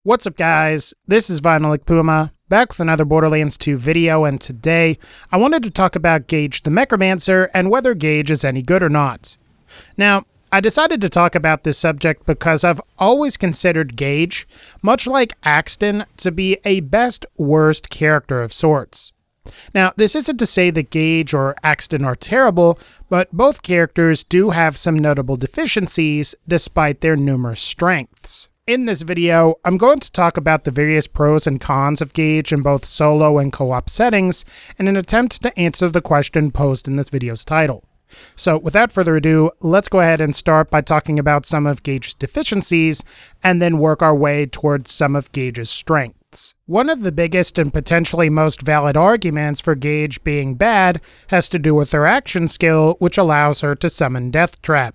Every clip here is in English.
What's up guys, this is VinylicPuma, back with another Borderlands 2 video, and today I wanted to talk about Gaige the Mechromancer and whether Gaige is any good or not. Now, I decided to talk about this subject because I've always considered Gaige, much like Axton, to be a best-worst character of sorts. Now, this isn't to say that Gaige or Axton are terrible, but both characters do have some notable deficiencies despite their numerous strengths. In this video, I'm going to talk about the various pros and cons of Gaige in both solo and co-op settings in an attempt to answer the question posed in this video's title. So without further ado, let's go ahead and start by talking about some of Gaige's deficiencies and then work our way towards some of Gaige's strengths. One of the biggest and potentially most valid arguments for Gaige being bad has to do with her action skill, which allows her to summon DEATHTRAP.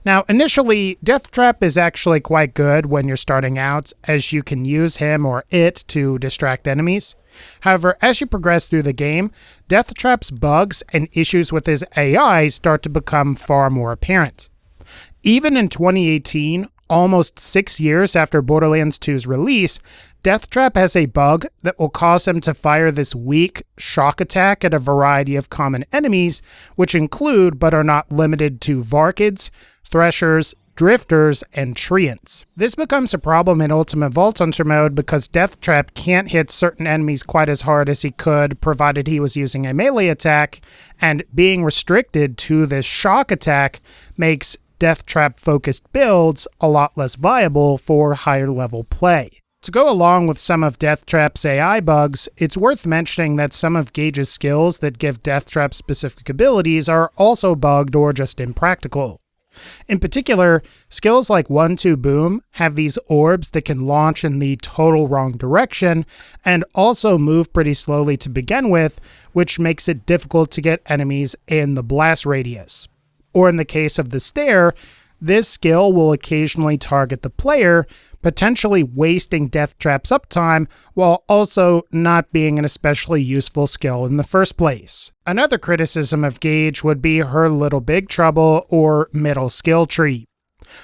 Now, initially, DEATHTRAP is actually quite good when you're starting out, as you can use him or it to distract enemies. However, as you progress through the game, DEATHTRAP's bugs and issues with his AI start to become far more apparent. Even in 2018, almost 6 years after Borderlands 2's release, DEATHTRAP has a bug that will cause him to fire this weak shock attack at a variety of common enemies, which include but are not limited to Varkids, Threshers, Drifters, and Treants. This becomes a problem in Ultimate Vault Hunter mode because DEATHTRAP can't hit certain enemies quite as hard as he could provided he was using a melee attack, and being restricted to this shock attack makes DEATHTRAP-focused builds a lot less viable for higher level play. To go along with some of DEATHTRAP's AI bugs, it's worth mentioning that some of Gaige's skills that give DEATHTRAP specific abilities are also bugged or just impractical. In particular, skills like 1-2 Boom have these orbs that can launch in the total wrong direction and also move pretty slowly to begin with, which makes it difficult to get enemies in the blast radius. Or in the case of the Stare, this skill will occasionally target the player, potentially wasting DEATHTRAP's uptime while also not being an especially useful skill in the first place. Another criticism of Gaige would be her Little Big Trouble or middle skill tree.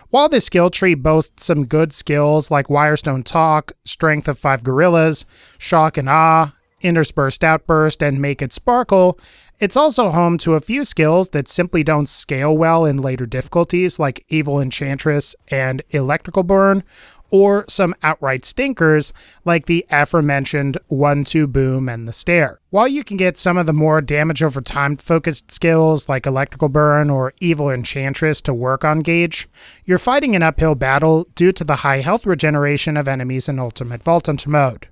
While this skill tree boasts some good skills like Wirestone Talk, Strength of 5 Gorillas, Shock and Awe, Interspersed Outburst, and Make It Sparkle, it's also home to a few skills that simply don't scale well in later difficulties like Evil Enchantress and Electrical Burn, or some outright stinkers like the aforementioned 1-2 Boom and the Stare. While you can get some of the more damage over time focused skills like Electrical Burn or Evil Enchantress to work on Gaige, you're fighting an uphill battle due to the high health regeneration of enemies in Ultimate Vault Hunter mode,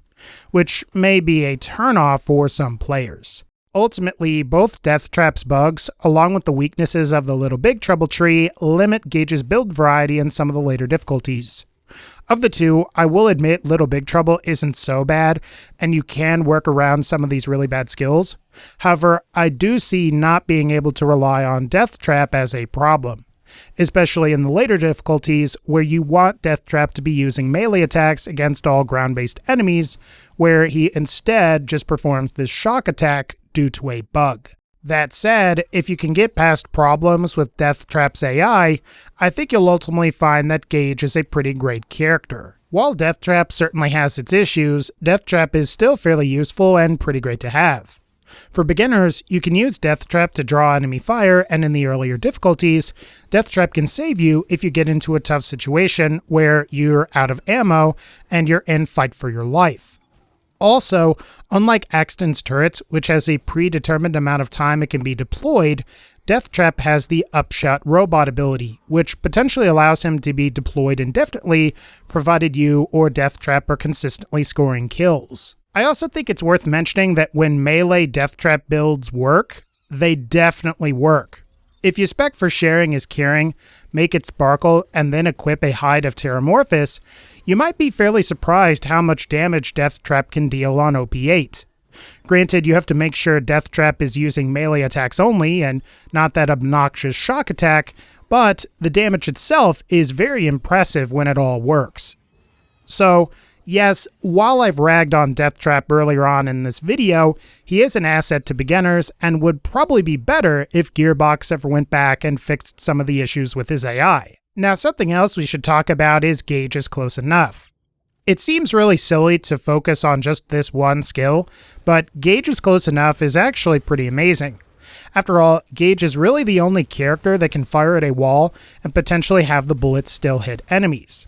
which may be a turnoff for some players. Ultimately, both DEATHTRAP's bugs, along with the weaknesses of the Little Big Trouble tree, limit Gaige's build variety in some of the later difficulties. Of the two, I will admit Little Big Trouble isn't so bad, and you can work around some of these really bad skills. However, I do see not being able to rely on DEATHTRAP as a problem, especially in the later difficulties where you want DEATHTRAP to be using melee attacks against all ground-based enemies, where he instead just performs this shock attack due to a bug. That said, if you can get past problems with DEATHTRAP's AI, I think you'll ultimately find that Gaige is a pretty great character. While DEATHTRAP certainly has its issues, DEATHTRAP is still fairly useful and pretty great to have. For beginners, you can use DEATHTRAP to draw enemy fire, and in the earlier difficulties, DEATHTRAP can save you if you get into a tough situation where you're out of ammo and you're in fight for your life. Also, unlike Axton's turrets, which has a predetermined amount of time it can be deployed, DEATHTRAP has the Upshot Robot ability, which potentially allows him to be deployed indefinitely, provided you or DEATHTRAP are consistently scoring kills. I also think it's worth mentioning that when melee DEATHTRAP builds work, they definitely work. If you spec for Sharing is Caring, Make It Sparkle, and then equip a Hide of Terramorphous, you might be fairly surprised how much damage DEATHTRAP can deal on OP8. Granted, you have to make sure DEATHTRAP is using melee attacks only and not that obnoxious shock attack, but the damage itself is very impressive when it all works. So, yes, while I've ragged on DEATHTRAP earlier on in this video, he is an asset to beginners and would probably be better if Gearbox ever went back and fixed some of the issues with his AI. Now, something else we should talk about is Gaige is close enough. It seems really silly to focus on just this one skill, but Gaige is close enough is actually pretty amazing. After all, Gaige is really the only character that can fire at a wall and potentially have the bullets still hit enemies.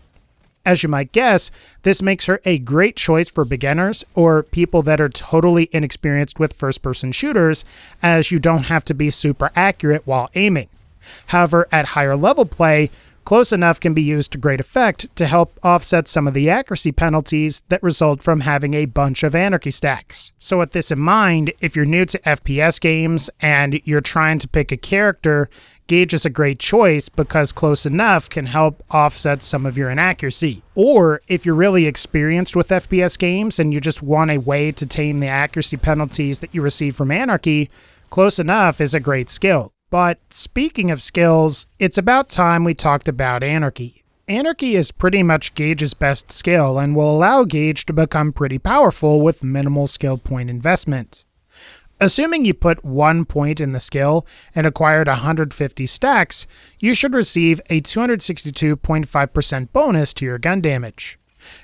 As you might guess, this makes her a great choice for beginners or people that are totally inexperienced with first-person shooters, as you don't have to be super accurate while aiming. However, at higher level play, close enough can be used to great effect to help offset some of the accuracy penalties that result from having a bunch of anarchy stacks. So with this in mind, if you're new to FPS games and you're trying to pick a character, Gaige is a great choice because close enough can help offset some of your inaccuracy. Or if you're really experienced with FPS games and you just want a way to tame the accuracy penalties that you receive from anarchy, close enough is a great skill. But speaking of skills, it's about time we talked about anarchy. Anarchy is pretty much Gaige's best skill and will allow Gaige to become pretty powerful with minimal skill point investment. Assuming you put 1 point in the skill and acquired 150 stacks, you should receive a 262.5% bonus to your gun damage.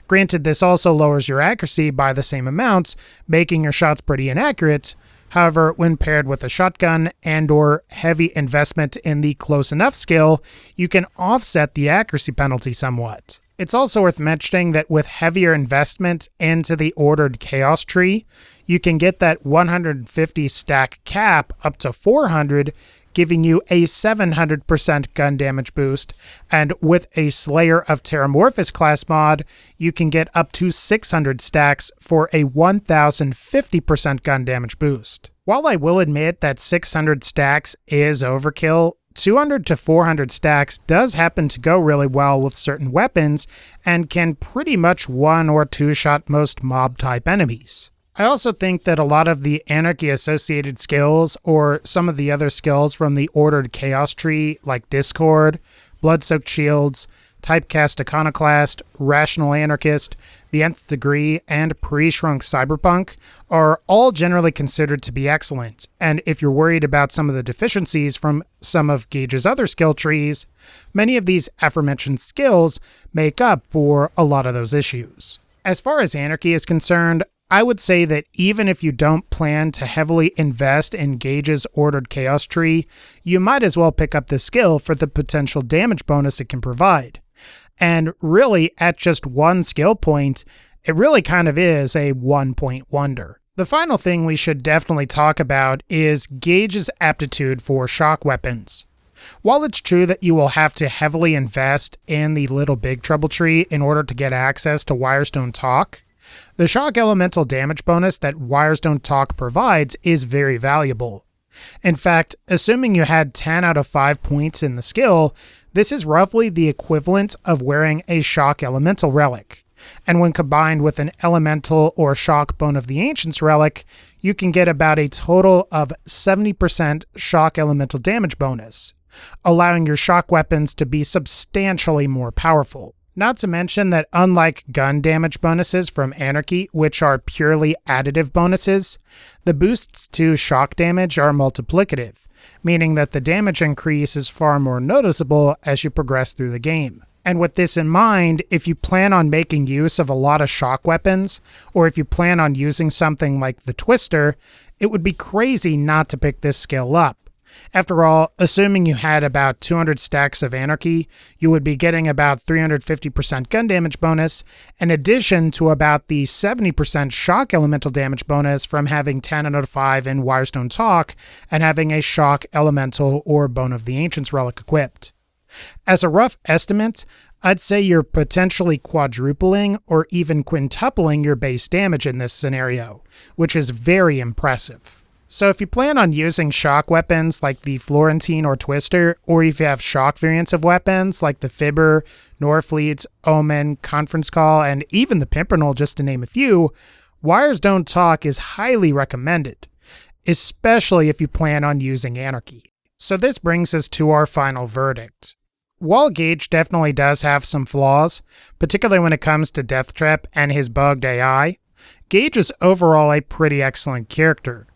Granted, this also lowers your accuracy by the same amounts, making your shots pretty inaccurate. However, when paired with a shotgun and/or heavy investment in the close enough skill, you can offset the accuracy penalty somewhat. It's also worth mentioning that with heavier investment into the ordered chaos tree, you can get that 150 stack cap up to 400, giving you a 700% gun damage boost, and with a Slayer of Terramorphous class mod, you can get up to 600 stacks for a 1050% gun damage boost. While I will admit that 600 stacks is overkill, 200 to 400 stacks does happen to go really well with certain weapons and can pretty much one or two shot most mob type enemies. I also think that a lot of the anarchy associated skills or some of the other skills from the ordered chaos tree like Discord, Blood-Soaked Shields, Typecast Iconoclast, Rational Anarchist, the Nth Degree, and Pre-Shrunk Cyberpunk are all generally considered to be excellent, and if you're worried about some of the deficiencies from some of Gaige's other skill trees, many of these aforementioned skills make up for a lot of those issues. As far as anarchy is concerned, I would say that even if you don't plan to heavily invest in Gaige's ordered chaos tree, you might as well pick up this skill for the potential damage bonus it can provide. And really, at just one skill point, it really kind of is a 1-point wonder. The final thing we should definitely talk about is Gaige's aptitude for shock weapons. While it's true that you will have to heavily invest in the Little Big Trouble tree in order to get access to Wirestone Talk, the shock elemental damage bonus that Wirestone Talk provides is very valuable. In fact, assuming you had 10 out of 5 points in the skill, this is roughly the equivalent of wearing a shock elemental relic. And when combined with an elemental or shock Bone of the Ancients relic, you can get about a total of 70% shock elemental damage bonus, allowing your shock weapons to be substantially more powerful. Not to mention that unlike gun damage bonuses from Anarchy, which are purely additive bonuses, the boosts to shock damage are multiplicative, meaning that the damage increase is far more noticeable as you progress through the game. And with this in mind, if you plan on making use of a lot of shock weapons, or if you plan on using something like the Twister, it would be crazy not to pick this skill up. After all, assuming you had about 200 stacks of Anarchy, you would be getting about 350% gun damage bonus, in addition to about the 70% shock elemental damage bonus from having 10 out of 5 in Wirestone Talk and having a shock elemental or Bone of the Ancients relic equipped. As a rough estimate, I'd say you're potentially quadrupling or even quintupling your base damage in this scenario, which is very impressive. So if you plan on using shock weapons like the Florentine or Twister, or if you have shock variants of weapons like the Fibber, Norfleet, Omen, Conference Call, and even the Pimpernel, just to name a few, Wirestone Talk is highly recommended, especially if you plan on using Anarchy. So this brings us to our final verdict. While Gaige definitely does have some flaws, particularly when it comes to Deathtrap and his bugged AI, Gaige is overall a pretty excellent character.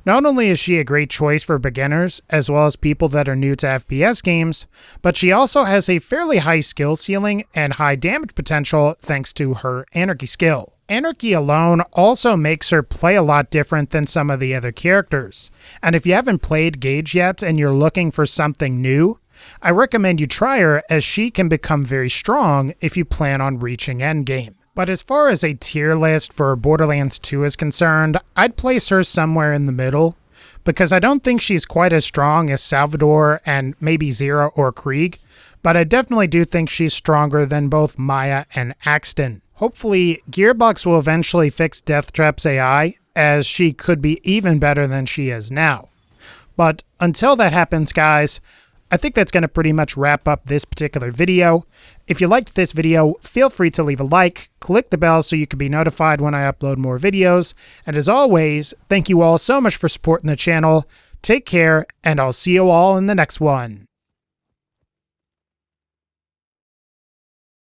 Not only is she a great choice for beginners, as well as people that are new to FPS games, but she also has a fairly high skill ceiling and high damage potential thanks to her Anarchy skill. Anarchy alone also makes her play a lot different than some of the other characters, and if you haven't played Gaige yet and you're looking for something new, I recommend you try her, as she can become very strong if you plan on reaching endgame. But as far as a tier list for Borderlands 2 is concerned, I'd place her somewhere in the middle, because I don't think she's quite as strong as Salvador and maybe Zero or Krieg, but I definitely do think she's stronger than both Maya and Axton. Hopefully, Gearbox will eventually fix DEATHTRAP'S AI, as she could be even better than she is now. But until that happens, guys, I think that's going to pretty much wrap up this particular video. If you liked this video, feel free to leave a like, click the bell so you can be notified when I upload more videos, and as always, thank you all so much for supporting the channel. Take care, and I'll see you all in the next one.